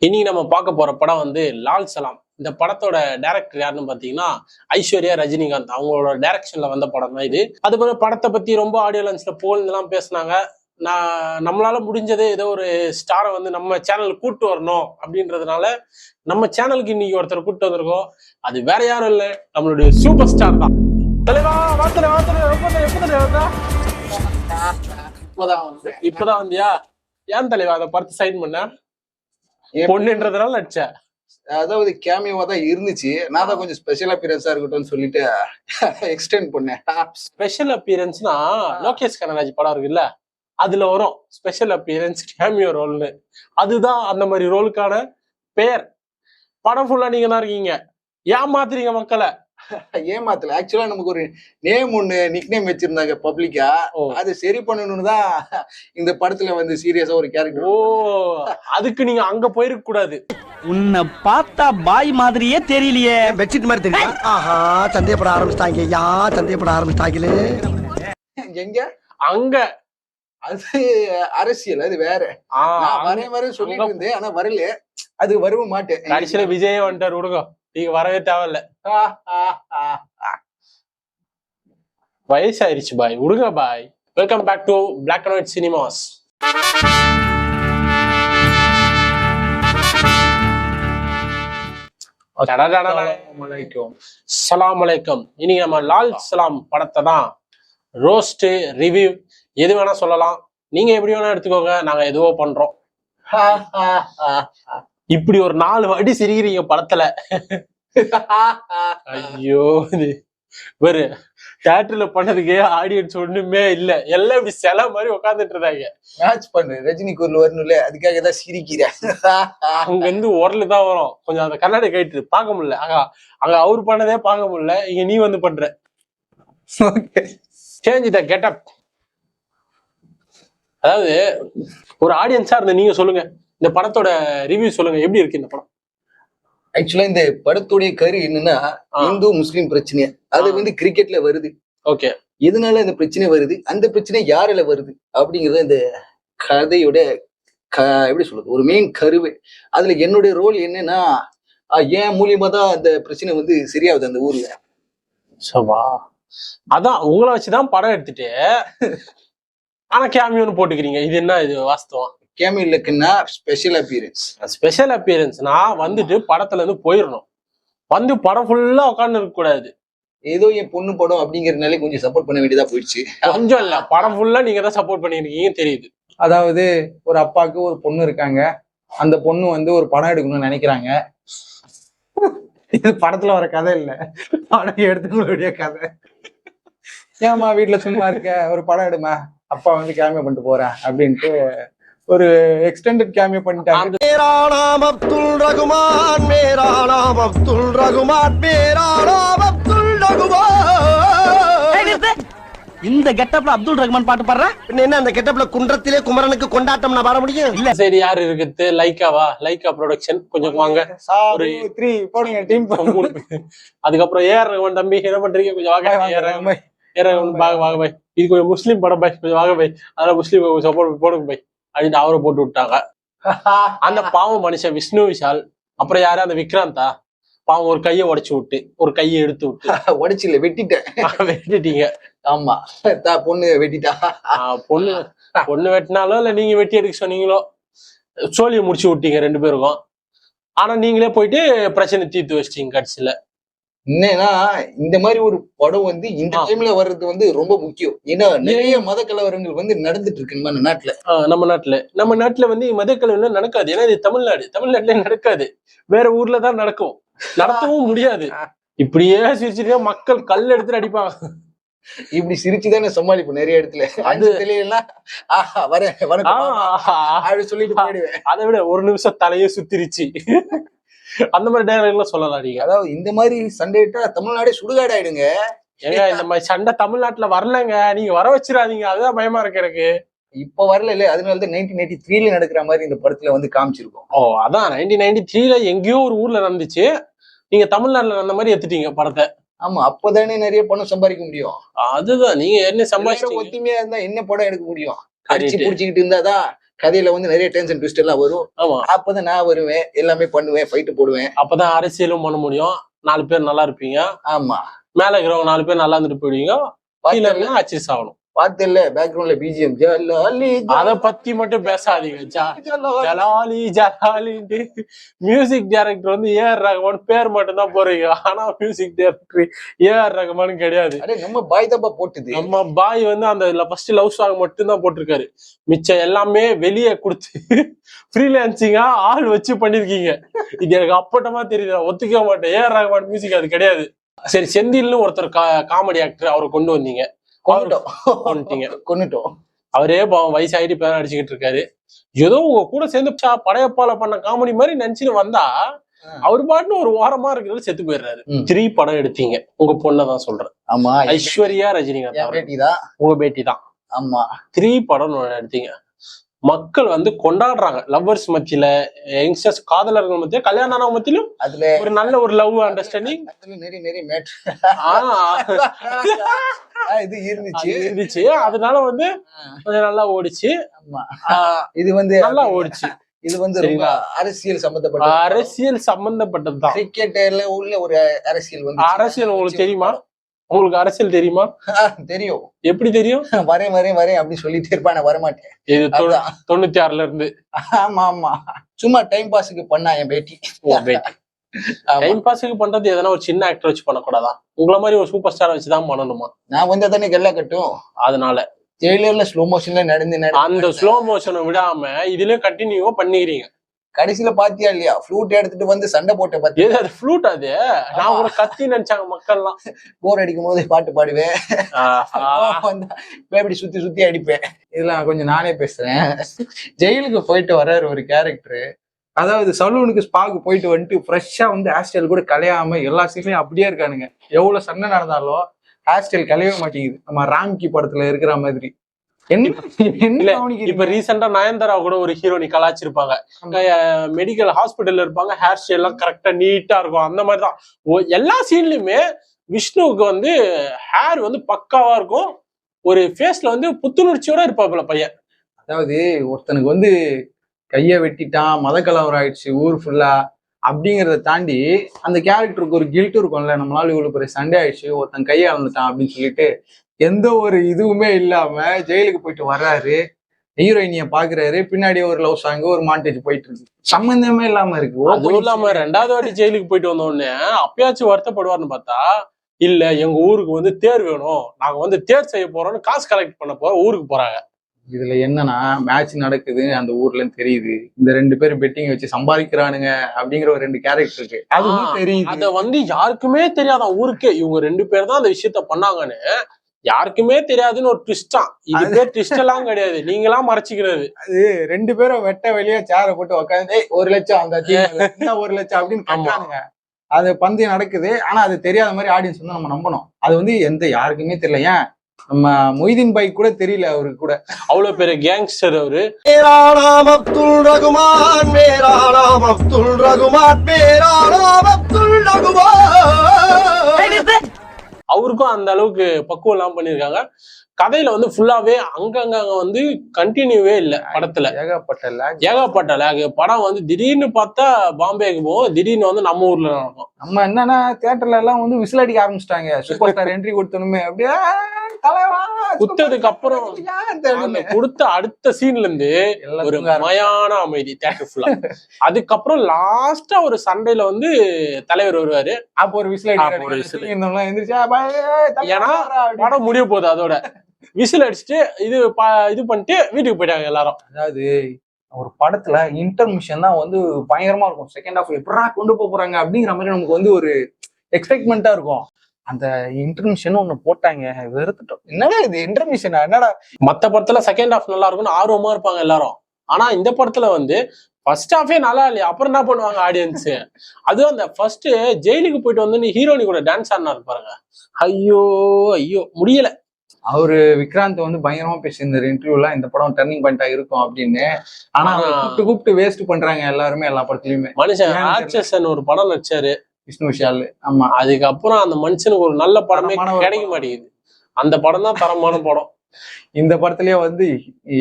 இன்னைக்கு நம்ம பார்க்க போற படம் வந்து லால் சலாம். இந்த படத்தோட டைரக்டர் யாருன்னு பாத்தீங்கன்னா ஐஸ்வர்யா ரஜினிகாந்த் அவங்களோட டைரக்ஷன்ல வந்த படம் தான் இது. அது போல படத்தை பத்தி ரொம்ப ஆடியோ லான்ச்ல போலாம் பேசினாங்க. நம்மளால முடிஞ்சது ஏதோ ஒரு ஸ்டாரை வந்து நம்ம சேனலுக்கு கூட்டு வரணும் அப்படின்றதுனால நம்ம சேனலுக்கு இன்னைக்கு ஒருத்தர் கூட்டு வந்திருக்கோம். அது வேற யாரும் இல்லை, நம்மளுடைய சூப்பர் ஸ்டார் தான். தலைவா இப்பதான் வந்தியா? ஏன் தலைவா அதை பார்த்து சைன் பண்ண? பொண்ணுன்றதுனால நடிச்ச? அதாவது கேமியோவா தான் இருந்துச்சு. நான் தான் கொஞ்சம் ஸ்பெஷல் அப்பியரன்ஸா இருக்கட்டும்னு சொல்லிட்டு எக்ஸ்டெண்ட் பண்ணேன். ஸ்பெஷல் அப்பியரன்ஸ்னா லோகேஷ் கனராஜ் படம் இருக்குல்ல, அதுல வரும் ஸ்பெஷல் அப்பியரன்ஸ் கேமியோ ரோல்னு. அதுதான் அந்த மாதிரி ரோலுக்கான பேர். படம் ஃபுல்லா நீங்க தான் இருக்கீங்க. ஏமாத்துறீங்க மக்களை. ஏமாத்தல, ஆக்சுவலா நமக்கு ஒரு நேம் ஒண்ணு நிக் நேம் வச்சிருந்தாங்க பப்ளிக்கா. அது சரி பண்ணணும்னு தான் இந்த படத்துல வந்து சீரியஸா ஒரு கேரக்டர். ஓ, அதுக்கு நீங்க அங்க போயிருக்க கூடாது. உன்னை பார்த்தா பாய் மாதிரியே தெரியலையே. பெட்ஷீட் மாதிரி தெரியும். ஆஹா, சந்தேகப்பட ஆரம்பிச்சிட்டாங்க. சந்தேகப்பட ஆரம்பிச்சிட்டாங்களே. எங்க அங்க அது அரசியல், அது வேற. வரேன் சொல்லிட்டு இருந்தேன், ஆனா வரல. அது வரவும் மாட்டேன். கடைசியில விஜயே வந்துட்டார். விடுங்க, நீங்க வரவே தேவையில்ல. வயசாயிருச்சு பாய், விடுங்க பாய். Welcome back to black and white cinemas. சலாம் அலைக்கும். இன்னைக்கு நம்ம லால் சலாம் படத்தை தான் ரோஸ்ட் ரிவ்யூ எது வேணா சொல்லலாம். நீங்க எப்படி வேணா எடுத்துக்கோங்க, நாங்க எதுவோ பண்றோம். இப்படி ஒரு 4 வாட்டி சிரிக்கிறீங்க படத்துல. ஐயோ, இது வேறு தியேட்டர்ல பண்ணதுக்கே ஆடியன்ஸ் ஒண்ணுமே இல்ல. எல்லாம் இப்படி சில மாதிரி உட்காந்துட்டு இருந்தாங்க. மேட்ச் பண்ணு, ரஜினி குரல் வரணும்ல, அதுக்காக தான் சிரிக்கிறேன். அங்க இருந்து உரலு தான் வரும். கொஞ்சம் அந்த கண்ணாடி கைட்டு பார்க்க முடியல. அங்க அவரு பண்ணதே பார்க்க முடியல, இங்க நீ வந்து பண்ற. Change the getup. அதாவது ஒரு ஆடியன்ஸா இருந்த நீங்க சொல்லுங்க, இந்த படத்தோட ரிவ்யூ சொல்லுங்க, எப்படி இருக்கு இந்த படம்? ஆக்சுவலா இந்த படத்துடைய கரு என்னன்னா, இந்து முஸ்லீம் பிரச்சனை. அது வந்து கிரிக்கெட்ல வருது. ஓகே, எதனால இந்த பிரச்சனை வருது, அந்த பிரச்சனை யாரால வருது அப்படிங்கறது இந்த கதையோட எப்படி சொல்றது, ஒரு மெயின் கருவு. அதுல என்னுடைய ரோல் என்னன்னா, ஏன் மூலியமா தான் அந்த பிரச்சனை வந்து சரியாகுது அந்த ஊர்ல. சவா, அதான் உங்களை வச்சுதான் படம் எடுத்துட்டு ஆனா கேமியோன்னு போட்டுக்கிறீங்க. இது என்ன, இது வாஸ்தவம்? கேமியோ இல்லைன்னா ஸ்பெஷல் அப்பியரன்ஸ். ஸ்பெஷல் அப்பியரன்ஸ்னா வந்துட்டு படத்துல இருந்து போயிடணும், வந்து படம் ஃபுல்லா உட்காந்து இருக்க கூடாது. ஏதோ என் பொண்ணு படம் அப்படிங்கறதுனால கொஞ்சம் சப்போர்ட் பண்ண வேண்டியதா போயிடுச்சு. கொஞ்சம் இல்ல, படம் ஃபுல்லா நீங்க தான் சப்போர்ட் பண்ணிருக்கீங்க தெரியுது. அதாவது ஒரு அப்பாவுக்கு ஒரு பொண்ணு இருக்காங்க. அந்த பொண்ணு வந்து ஒரு படம் எடுக்கணும்னு நினைக்கிறாங்க. இது படத்துல வர கதை இல்ல, படம் எடுத்துக்கூடிய கதை. ஏமா வீட்டுல சும்மா இருக்க, ஒரு படம் எடுமா, அப்பா வந்து கேமியோ பண்ணிட்டு போறேன் அப்படின்ட்டு ஒரு எக்ஸ்டெண்டட் கேமியோ பண்ணிட்டாங்க. மேரா நாம் அப்துல் ரகுமான், மேரா நாம் அப்துல் ரகுமான், மேரா நாம் அப்துல் ரகுமான். இந்த கெட்டப்ல அப்துல் ரஹ்மான் பாட்டு பாடுற என்ன அந்த கெட்டப்ல குன்றத்திலே குமரனுக்கு கொண்டாட்டம் நான் பாட முடியும்? இல்ல சரி, யாரு இருக்குது? லைக்காவா? லைக்கா ப்ரொடக்ஷன் கொஞ்சம் வாங்க. ஒரு 3 போடுங்க டீம். அதுக்கப்புறம் ஏஆர் ரஹ்மான் தம்பி என்ன பண்றீங்க? கொஞ்சம் வாங்க. ஏஆர் ரஹ்மான் வாங்க பாய், இது கொஞ்சம் முஸ்லீம் படம் பாய், கொஞ்சம் வாங்க பாய், அதெல்லாம் முஸ்லீம் சப்போர்ட் போடுங்க பாய் அப்படின்னு அவரை போட்டு விட்டாங்க. அந்த பாவம் மனுஷன் விஷ்ணு விஷால், அப்புறம் யாரு அந்த விக்ராந்தா, பாவம் ஒரு கையை உடைச்சு விட்டு ஒரு கையை எடுத்து விட்டு உடைச்சு இல்ல, வெட்டிட்டீங்க. ஆமா, பொண்ணு வெட்டிட்டா. பொண்ணு வெட்டினாலும் இல்ல நீங்க வெட்டி எடுக்க சொன்னீங்களோ, சோழியை முடிச்சு விட்டீங்க 2 பேருக்கும். ஆனா நீங்களே போயிட்டு பிரச்சனை தீர்த்து வச்சிட்டீங்க கடைசியில. என்னன்னா, இந்த மாதிரி ஒரு படம் வந்து இந்த டைம்ல வர்றது வந்து ரொம்ப முக்கியம். ஏன்னா நிறைய மத கலவரங்கள் வந்து நடந்துட்டு இருக்கு நம்ம நாட்டுல. நம்ம நாட்டுல வந்து மத கலவரம் நடக்காது. ஏன்னா இது தமிழ்நாட்டுல நடக்காது, வேற ஊர்ல தான் நடக்கும். நடத்தவும் முடியாது. இப்படியே சிரிச்சுட்டே மக்கள் கல் எடுத்துட்டு அடிப்பாங்க. இப்படி சிரிச்சுதானே சமாளிப்போம் நிறைய இடத்துல. அது வரேன் சொல்லிட்டு போயிடுவேன். அதை விட ஒரு நிமிஷம் தலையே சுத்திருச்சு அந்த மாதிரி டைலாக்லாம் சொல்லலாம் நீங்க. அதாவது இந்த மாதிரி சண்டைட்டா தமிழ்நாடே சுடுகாடு ஆயிடுங்க. ஏங்க இந்த மாதிரி சண்டை தமிழ்நாட்டுல வரலங்க, நீங்க வர வச்சிடாதீங்க, அதுதான் பயமா இருக்கு எனக்கு. இப்ப வரல இல்ல, அதனாலதான் 1993 நடக்கிற மாதிரி இந்த படத்துல வந்து காமிச்சிருக்கோம். ஓ அதான் 1993 எங்கேயோ ஒரு ஊர்ல நடந்துச்சு, நீங்க தமிழ்நாட்டுல அந்த மாதிரி எடுத்துட்டீங்க படத்தை. ஆமா, அப்பதானே நிறைய பணம் சம்பாதிக்க முடியும். அதுதான், நீங்க என்ன சம்பாதிச்சு ஒத்துமையா இருந்தா என்ன படம் எடுக்க முடியும்? அடிச்சு புடிச்சுக்கிட்டு இருந்தாதான் கதையில வந்து நிறைய டென்ஷன் ட்விஸ்ட் எல்லாம் வரும். ஆமா, அப்பதான் நான் வருவேன், எல்லாமே பண்ணுவேன், ஃபைட்டு போடுவேன். அப்பதான் அரசியலும் பண்ண முடியும். 4 பேர் நல்லா இருப்பீங்க. ஆமா, மேல இருக்கிறவங்க 4 பேர் நல்லா இருந்துட்டு போயிடுவீங்க. கீழே இருந்தா அச்சீஸ் ஆகணும். பார்த்தேன்ல பேக்ரவுண்ட்ல பிஜிஎம் ஜலாலி அத பத்தி மட்டும் பேசாதீங்க. ஜலாலி ஜலாலின்ட்டு மியூசிக் டைரக்டர் வந்து ஏஆர் ரஹ்மான் பேர் மட்டும் தான் போறீங்க. ஆனா மியூசிக் டைரக்டர் ஏஆர் ரஹ்மான் கிடையாது. அடே நம்ம பாய் தப்பா போட்டுது. நம்ம பாய் வந்து அந்த ஃபர்ஸ்ட் லவ் சாங் மட்டும் தான் போட்டிருக்காரு. மிச்சம் எல்லாமே வெளியே கொடுத்து ஃப்ரீலான்சிங்கா ஆள் வச்சு பண்ணிருக்கீங்க. இது எனக்கு அப்பட்டமா தெரியுது, ஒத்துக்க மாட்டேன். ஏஆர் ரஹ்மான் மியூசிக் அது கிடையாது. சரி, செந்தில்னு ஒருத்தர் காமெடி ஆக்டர், அவரை கொண்டு வந்தீங்க, கொன்னுட்டோம். அவரே வயசாயிட்டு பேர் அடிச்சுக்கிட்டு இருக்காரு. ஏதோ உங்க கூட சேர்ந்து படையப்பால பண்ண காமெடி மாதிரி நினைச்சுன்னு வந்தா அவரு பாட்டுன்னு ஒரு வாரமா இருக்கிறது செத்து போயிடுறாரு. 3 படம் எடுத்தீங்க, உங்க பொண்ணதான் சொல்றேன். ஆமா, ஐஸ்வர்யா ரஜினிகாந்த் உங்க பேட்டி தான். ஆமா, 3 படம் எடுத்தீங்க. மக்கள் வந்து கொண்டாடுறாங்க. லவ்வர்ஸ் மத்தியில, யங்ஸ்டர்ஸ் காதலர்கள் மத்தியில, கல்யாணம் மத்தியிலும் அதுல ஒரு நல்ல ஒரு லவ் அண்டர்ஸ்டாண்டிங் நிறைய மேட் இது இருந்துச்சு. அதனால வந்து கொஞ்சம் நல்லா ஓடிச்சு. இது வந்து நல்லா ஓடிச்சு. இது வந்து ரொம்ப அரசியல் சம்பந்தப்பட்டதுதான். கிரிக்கெட்ல உள்ள ஒரு அரசியல் வந்து அரசியல் உங்களுக்கு தெரியுமா? உங்களுக்கு அரசியல் தெரியுமா? தெரியும். எப்படி தெரியும்? வரேன் அப்படி சொல்லிட்டே இருப்பான், வரமாட்டேன். இது 96ல இருந்து. ஆமா, சும்மா டைம் பாஸுக்கு பண்ணா என் பேட்டி. டைம் பாஸுக்கு பண்றது எதனா ஒரு சின்ன ஆக்டர் வச்சு பண்ணக்கூடாதா? உங்களை மாதிரி ஒரு சூப்பர் ஸ்டார் வச்சுதான் பண்ணணுமா? நான் வந்து தானே கெல்ல கட்டும். அதனால ஜெயிலர்ல ஸ்லோ மோஷன்ல நடந்து அந்த ஸ்லோ மோஷனை விடாம இதுலயும் கண்டினியூவா பண்ணிக்கிறீங்க. கடைசியில பாத்தியா இல்லையா, ஃப்ளூட் எடுத்துட்டு வந்து சண்டை போட்ட பாத்தியா? அது ஃப்ளூட். அது நான் கூட கத்தி நினைச்சாங்க மக்கள் எல்லாம். போர் அடிக்கும் போது பாட்டு பாடுவேன், இப்படி சுத்தி அடிப்பேன். இதெல்லாம் கொஞ்சம் நானே பேசுறேன். ஜெயிலுக்கு போயிட்டு வர்றாரு ஒரு கேரக்டர். அதாவது சலூனுக்கு ஸ்பாக்கு போயிட்டு வந்துட்டு ஃப்ரெஷ்ஷா வந்து ஹேர் ஸ்டைல் கூட கலையாம எல்லா சீன்லயும் அப்படியே இருக்கானுங்க. எவ்வளவு சண்டை நடந்தாலும் ஹேர் ஸ்டைல் கலையவே மாட்டேங்குது. நம்ம ராம்கி படத்துல இருக்கிற மாதிரி. இப்ப ரீசெண்டா நயன்தாரா கூட ஒரு ஹீரோனி கலாச்சிருப்பாங்க. மெடிக்கல் ஹாஸ்பிட்டல்ல இருப்பாங்க, ஹேர் ஸ்டைல் எல்லாம் கரெக்டா நீட்டா இருக்கும். அந்த மாதிரிதான் எல்லா சீன்லயுமே விஷ்ணுவுக்கு வந்து ஹேர் வந்து பக்காவா இருக்கும். ஒரு ஃபேஸ்ல வந்து புத்துணர்ச்சியோட இருப்பாப்புல பையன். அதாவது ஒருத்தனுக்கு வந்து கைய வெட்டிட்டான், மத கலவரம் ஆயிடுச்சு ஊர் ஃபுல்லா அப்படிங்கிறத தாண்டி அந்த கேரக்டருக்கு ஒரு கில்ட் இருக்கும்ல, நம்மளால இவ்வளவு பெரிய சண்டே ஆயிடுச்சு, ஒருத்தன் கையை இழந்துட்டான் அப்படின்னு சொல்லிட்டு எந்த ஒரு இதுவுமே இல்லாம ஜெயிலுக்கு போயிட்டு வர்றாரு. ஹீரோயினிய பாக்குறாரு, பின்னாடி ஒரு லவ் சாங், ஒரு மாண்டேஜ் போயிட்டு இருக்கு. சம்பந்தமே இல்லாம இருக்கு. அதுவும் இல்லாம 2வது வாட்டி ஜெயிலுக்கு போயிட்டு வந்த உடனே அப்பயாச்சும் வருத்தப்படுவார்னு பார்த்தா, இல்ல எங்க ஊருக்கு வந்து தேர் வேணும், நாங்க வந்து தேர் செய்ய போறோம்னு காசு கலெக்ட் பண்ண போறோம், ஊருக்கு போறாங்க. இதுல என்னன்னா மேட்ச் நடக்குது அந்த ஊர்ல தெரியுது, இந்த 2 பேரும் பெட்டிங் வச்சு சம்பாதிக்கிறானுங்க அப்படிங்கிற ஒரு 2 கேரக்டர் இருக்கு. அதுவும் தெரியுது. அத வந்து யாருக்குமே தெரியாதான் ஊருக்கே, இவங்க 2 பேர் தான் அந்த விஷயத்த பண்ணாங்கன்னு யாருக்குமே தெரியாதுன்னு ஒரு ட்விஸ்டான். இது பேர் ட்விஸ்ட் எல்லாம் கிடையாது, நீங்களா மறைச்சிக்கிறது. அது 2 பேரும் வெட்ட வெளியே சேரை போட்டு உட்காந்து 1 லட்சம் அந்த 1 லட்சம் அப்படின்னு கட்டானுங்க. அது பந்தயம் நடக்குது. ஆனா அது தெரியாத மாதிரி ஆடியன்ஸ் வந்து நம்ம நம்பணும். அது வந்து யாருக்குமே தெரியல. ஏன் நம்ம மொய்தீன் பாய் கூட தெரியல அவருக்கு கூட. அவ்வளவு பெரிய கேங்ஸ்டர் அவரு. मेरा नाम अब्दुल रघुमान, मेरा नाम अब्दुल रघुमान, मेरा नाम अब्दुल रघुमान. அவருக்கும் அந்த அளவுக்கு பக்குவம் எல்லாம் பண்ணிருக்காங்க. கதையில வந்து ஃபுல்லாவே அங்கங்க வந்து கண்டினியூவே இல்ல படத்துல. ஏகப்பட்ட லேக். படம் வந்து திடீர்னு பார்த்தா பாம்பேக்கு போகும், திடீர்னு வந்து நம்ம ஊர்ல நடக்கும். நம்ம என்னன்னா தியேட்டர்ல எல்லாம் வந்து விசில் அடிக்க ஆரம்பிச்சிட்டாங்க. சூப்பர் ஸ்டார் என்ட்ரி கொடுத்தனுமே அப்படியே குத்ததுக்கு அப்புறம் கொடுத்த அடுத்த சீன்ல இருந்து ஒரு மயான அமைதி தியேட்டர் ஃபுல்லா. அதுக்கப்புறம் லாஸ்டா ஒரு சண்டையில வந்து தலைவர் வருவாரு. அப்போ ஒரு விசில் எந்திரிச்சா ஏன்னா படம் முடிய போகுது. அதோட விசில் அடிச்சுட்டு இது பண்ணிட்டு வீட்டுக்கு போயிட்டாங்க எல்லாரும். அதாவது ஒரு படத்துல இன்டர்மிஷன் தான் வந்து பயங்கரமா இருக்கும். செகண்ட் ஹாஃப் எப்படா கொண்டு போறாங்க அப்படிங்கிற மாதிரி நமக்கு வந்து ஒரு எக்ஸ்பெக்ட்மெண்டா இருக்கும். அந்த இன்டர்மிஷன் ஒண்ணு போட்டாங்க, வெறுத்துட்டோம். என்னடா இது இன்டர்மிஷனா? என்னடா மத்த படத்துல செகண்ட் ஹாஃப் நல்லா இருக்கும்னு ஆர்வமா இருப்பாங்க எல்லாரும். ஆனா இந்த படத்துல வந்து ஃபர்ஸ்ட் ஹாஃபே நல்லா இல்லையா, அப்புறம் என்ன பண்ணுவாங்க ஆடியன்ஸ்? அதுவும் அந்த ஃபர்ஸ்ட் ஜெயிலுக்கு போயிட்டு வந்து ஹீரோனி கூட டான்ஸ் ஆடினாரு பாருங்க, ஐயோ ஐயோ முடியல. அவரு விக்ராந்த் வந்து பயங்கரமா பேசியிருந்தாரு இன்டர்வியூல, இந்த படம் டர்னிங் பாயிண்டா இருக்கும் அப்படின்னு. ஆனா கூப்பிட்டு வேஸ்ட் பண்றாங்க எல்லாருமே எல்லா படத்துலயுமே. மனுஷன் ராட்சசன் ஒரு படம் நடிச்சாரு விஷ்ணு விஷால். ஆமா, அதுக்கப்புறம் அந்த மனுஷனுக்கு ஒரு நல்ல படமே கிடைக்க மாட்டேங்குது. அந்த படம் தான் தரமான படம். இந்த படத்துலயே வந்து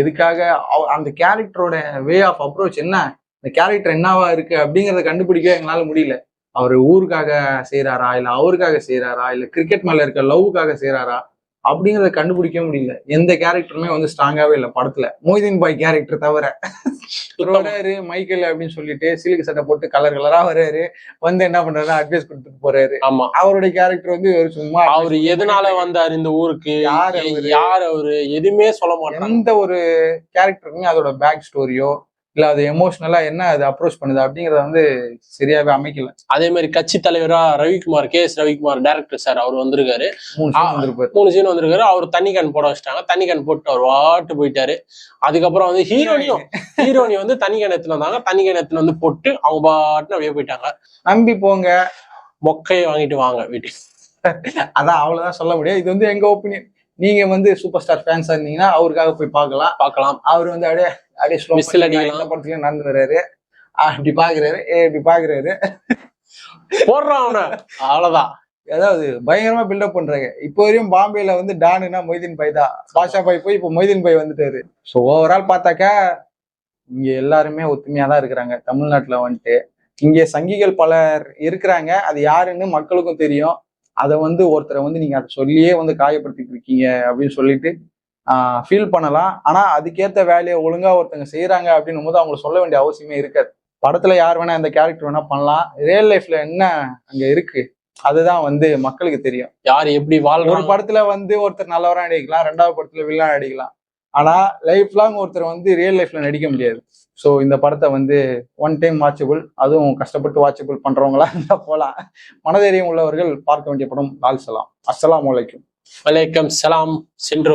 எதுக்காக அந்த கேரக்டரோட வே ஆஃப் அப்ரோச் என்ன, இந்த கேரக்டர் என்னவா இருக்கு அப்படிங்கறத கண்டுபிடிக்க எங்களால முடியல. அவர் ஊருக்காக செய்யறாரா, இல்ல அவருக்காக செய்யறாரா, இல்ல கிரிக்கெட் மேல இருக்க லவ்வுக்காக செய்யறாரா அப்படிங்கறத கண்டுபிடிக்க முடியல. எந்த கேரக்டருமே வந்து ஸ்ட்ராங்காவே இல்லை படத்துல, மொய்தீன் பாய் கேரக்டர் தவிர. வர்றாரு மைக்கேல் அப்படின்னு சொல்லிட்டு சிலுக்கு சட்டை போட்டு கலர் கலரா வர்றாரு, வந்து என்ன பண்றாரு, அட்வைஸ் கொடுத்துட்டு போறாரு. ஆமா, அவருடைய கேரக்டர் வந்து ஒரு சும்மா அவரு எதனால வந்தாரு இந்த ஊருக்கு, யார் அவரு எதுவுமே சொல்ல மாட்டாங்க. எந்த ஒரு கேரக்டருக்குமே அதோட பேக் ஸ்டோரியோ இல்ல அது எமோஷனலா என்ன அது அப்ரோச் பண்ணுது அப்படிங்கறத வந்து சரியாவே அமைக்கல. அதே மாதிரி கட்சி தலைவரா Ravikumar, KS Ravikumar director sir அவர் வந்திருக்காரு. 3 சீன் வந்திருக்காரு. அவர் தண்ணி கேன் போட வச்சிட்டாங்க. தண்ணி கேன் போட்டு அவர் வாட்டு போயிட்டாரு. அதுக்கப்புறம் வந்து ஹீரோனி வந்து தண்ணி கேன் எடுத்துன்னு வந்தாங்க. தண்ணி கேன் எடுத்துன்னு வந்து போட்டு அவங்க பாட்டுன்னு அப்படியே போயிட்டாங்க. நம்பி போங்க, மொக்கையை வாங்கிட்டு வாங்க வீட்டுக்கு. அதான் அவ்வளவுதான் சொல்ல முடியும். இது வந்து எங்க ஒப்பீனியன். நீங்க வந்து சூப்பர் ஸ்டார் ஃபேன்ஸா இருந்தீங்கன்னா அவருக்காக போய் பார்க்கலாம். அவர் வந்து அப்படியே இந்த படத்துல நடந்து வர்றாரு, இப்படி பாக்குறாரு போடுறான் அவன, அவ்வளவுதான். அதாவது பயங்கரமா பில்டப் பண்றாங்க. இப்போ வரையும் பாம்பேல வந்து டானுனா மொய்தீன் பாய் தான், பாஷா பாய் போய் இப்போ மொய்தீன் பாய் வந்துட்டாரு. ஸோ ஓவரால் பார்த்தாக்கா இங்க எல்லாருமே ஒத்துமையா தான் இருக்கிறாங்க. தமிழ்நாட்டுல வந்துட்டு இங்க சங்கிகள் பலர் இருக்கிறாங்க, அது யாருன்னு மக்களுக்கும் தெரியும். அதை வந்து ஒருத்தரை வந்து நீங்க அதை சொல்லியே வந்து காயப்படுத்திட்டு இருக்கீங்க அப்படின்னு சொல்லிட்டு ஃபீல் பண்ணலாம். ஆனா அதுக்கேற்ற வேலையை ஒழுங்கா ஒருத்தங்க செய்யறாங்க அப்படின்னும் போது அவங்களுக்கு சொல்ல வேண்டிய அவசியமே இருக்காது. படத்துல யார் வேணா இந்த கேரக்டர் வேணா பண்ணலாம், ரியல் லைஃப்ல என்ன அங்க இருக்கு அதுதான் வந்து மக்களுக்கு தெரியும். யார் எப்படி வாழ்ற. ஒரு படத்துல வந்து ஒருத்தர் நல்லவரா நடிக்கலாம், 2வது படத்துல வில்லனா நடிக்கலாம். ஆனா லைஃப் லாங் ஒருத்தர் வந்து ரியல் லைஃப்ல நடிக்க முடியாது. ஸோ இந்த படத்தை வந்து ஒன் டைம் வாட்சபிள், அதுவும் கஷ்டப்பட்டு வாட்சபிள் பண்றவங்களா இருந்தா போலாம். மனதைரியம் உள்ளவர்கள் பார்க்க வேண்டிய படம் லால் சலாம். அஸ்ஸலாமு அலைக்கும். வலைக்கம் சலாம். சென்று